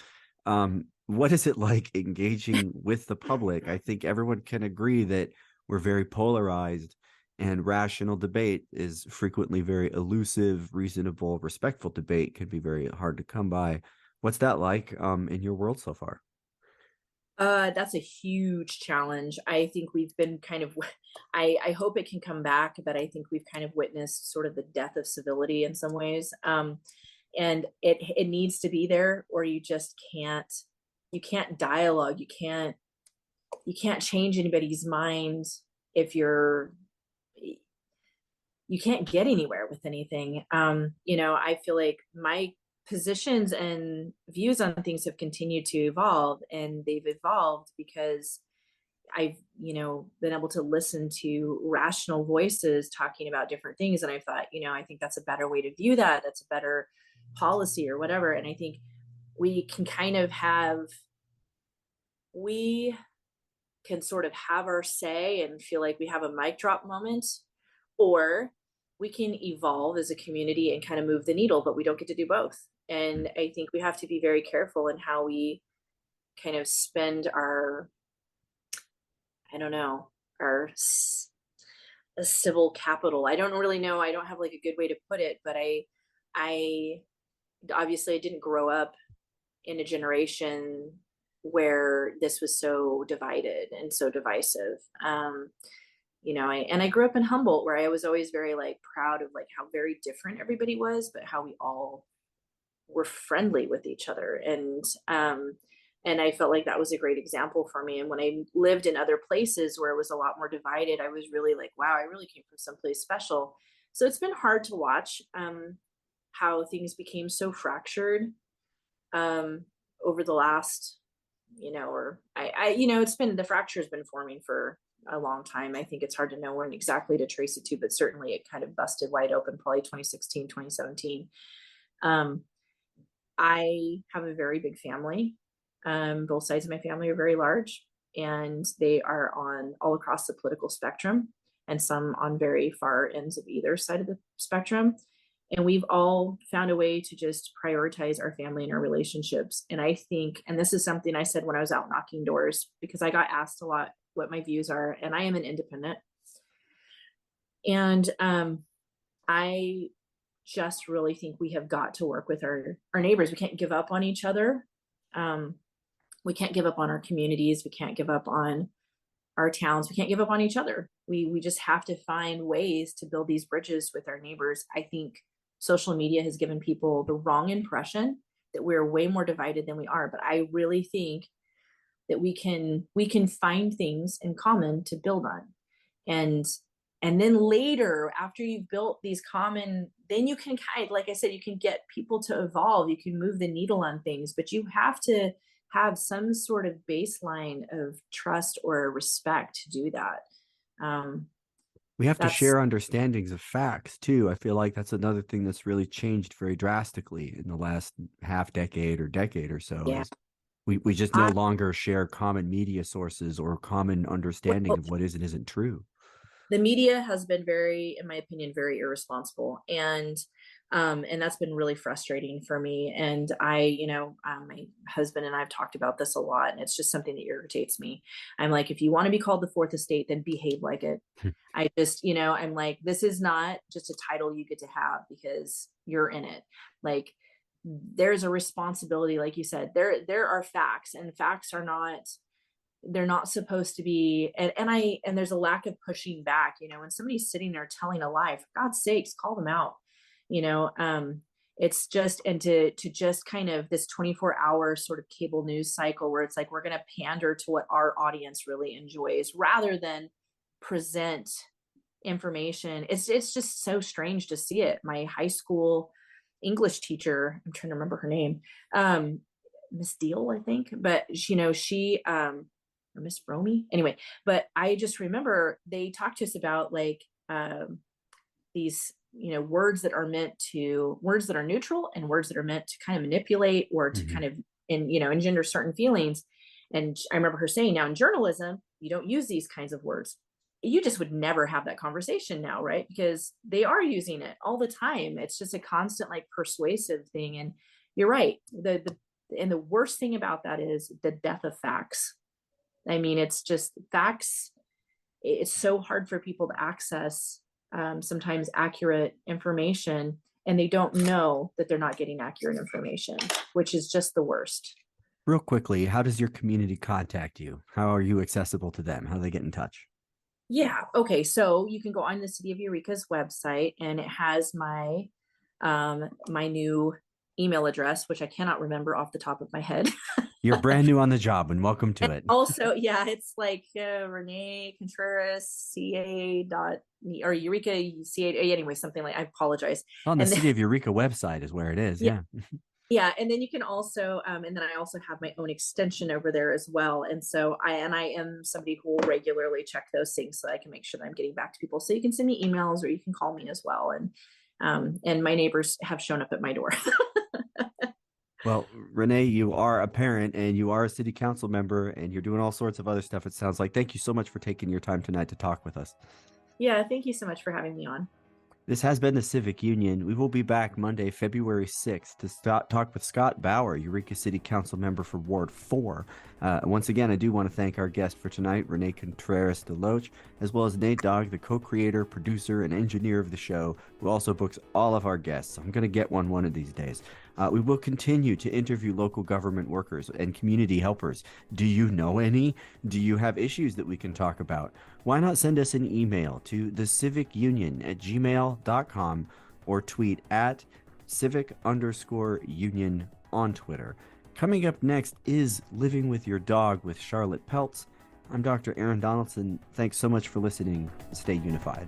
What is it like engaging with the public? I think everyone can agree that we're very polarized, and rational debate is frequently very elusive. Reasonable, respectful debate can be very hard to come by. What's that like in your world so far? That's a huge challenge. I think we've been kind of, I hope it can come back, but I think we've kind of witnessed sort of the death of civility in some ways. And it needs to be there, or you can't dialogue. You can't change anybody's mind if you can't get anywhere with anything. I feel like my positions and views on things have continued to evolve, and they've evolved because I've, been able to listen to rational voices talking about different things. And I thought, I think that's a better way to view that. That's a better policy or whatever. And I think we can we can sort of have our say and feel like we have a mic drop moment, or we can evolve as a community and kind of move the needle, but we don't get to do both. And I think we have to be very careful in how we kind of spend our, I don't know, our civil capital. I don't really know. I don't have like a good way to put it, but I obviously I didn't grow up in a generation where this was so divided and so divisive. I grew up in Humboldt, where I was always very like proud of like how very different everybody was, but how we all were friendly with each other. And I felt like that was a great example for me. And when I lived in other places where it was a lot more divided, I was really like, wow, I really came from someplace special. So it's been hard to watch how things became so fractured over the last, it's been, the fracture has been forming for a long time. I think it's hard to know when exactly to trace it to, but certainly it kind of busted wide open probably 2016, 2017. I have a very big family. Both sides of my family are very large, and they are on all across the political spectrum, and some on very far ends of either side of the spectrum. And we've all found a way to just prioritize our family and our relationships. And I think, and this is something I said when I was out knocking doors, because I got asked a lot what my views are, and I am an independent. And I just really think we have got to work with our neighbors. We can't give up on each other. We can't give up on our communities. We can't give up on our towns. We can't give up on each other. We just have to find ways to build these bridges with our neighbors. I think social media has given people the wrong impression that we're way more divided than we are. But I really think that we can find things in common to build on. And then later, after you've built these common, then you can kind of, like I said, you can get people to evolve. You can move the needle on things, but you have to have some sort of baseline of trust or respect to do that. We have to share understandings of facts too. I feel like that's another thing that's really changed very drastically in the last half decade or decade or so. Yeah. Is we just no longer share common media sources or common understanding of what is and isn't true. The media has been very, in my opinion, very irresponsible. And that's been really frustrating for me. And my husband and I've talked about this a lot, and it's just something that irritates me. I'm like, if you want to be called the fourth estate, then behave like it. I just, I'm like, this is not just a title you get to have because you're in it. Like, there's a responsibility, like you said, there are facts, and facts are not, they're not supposed to be, and there's a lack of pushing back. When somebody's sitting there telling a lie, for God's sakes, call them out. It's just, and to just kind of this 24-hour sort of cable news cycle where it's like, we're going to pander to what our audience really enjoys rather than present information. It's just so strange to see it. My high school English teacher, I'm trying to remember her name, Miss Deal, I think, but she or Miss Romy, anyway. But I just remember they talked to us about like these, words that are words that are neutral and words that are meant to kind of manipulate or to kind of, engender certain feelings. And I remember her saying, now in journalism, you don't use these kinds of words. You just would never have that conversation now, right? Because they are using it all the time. It's just a constant, like, persuasive thing. And you're right. And the worst thing about that is the death of facts. I mean, it's just facts. It's so hard for people to access sometimes accurate information, and they don't know that they're not getting accurate information, which is just the worst. Real quickly, how does your community contact you? How are you accessible to them? How do they get in touch? Yeah. Okay. So you can go on the City of Eureka's website, and it has my my new email address, which I cannot remember off the top of my head. You're brand new on the job, and welcome to it. Also, yeah, it's like Renee Contreras CA or Eureka CA. Anyway, something like, I apologize. On the City of Eureka website is where it is. Yeah. Yeah, and then you can also, and then I also have my own extension over there as well. And so I am somebody who will regularly check those things so I can make sure that I'm getting back to people. So you can send me emails or you can call me as well. And my neighbors have shown up at my door. Well, Renee, you are a parent and you are a city council member and you're doing all sorts of other stuff, it sounds like. Thank you so much for taking your time tonight to talk with us. Yeah, thank you so much for having me on. This has been the Civic Union. We will be back Monday, February 6th to talk with Scott Bauer, Eureka City Council Member for Ward 4. Once again, I do want to thank our guest for tonight, Renee Contreras-DeLoach, as well as Nate Dogg, the co-creator, producer, and engineer of the show, who also books all of our guests. I'm going to get one of these days. We will continue to interview local government workers and community helpers. Do you know any? Do you have issues that we can talk about? Why not send us an email to thecivicunion@gmail.com or tweet at civic_union on Twitter. Coming up next is Living with Your Dog with Charlotte Peltz. I'm Dr. Aaron Donaldson. Thanks so much for listening. Stay unified.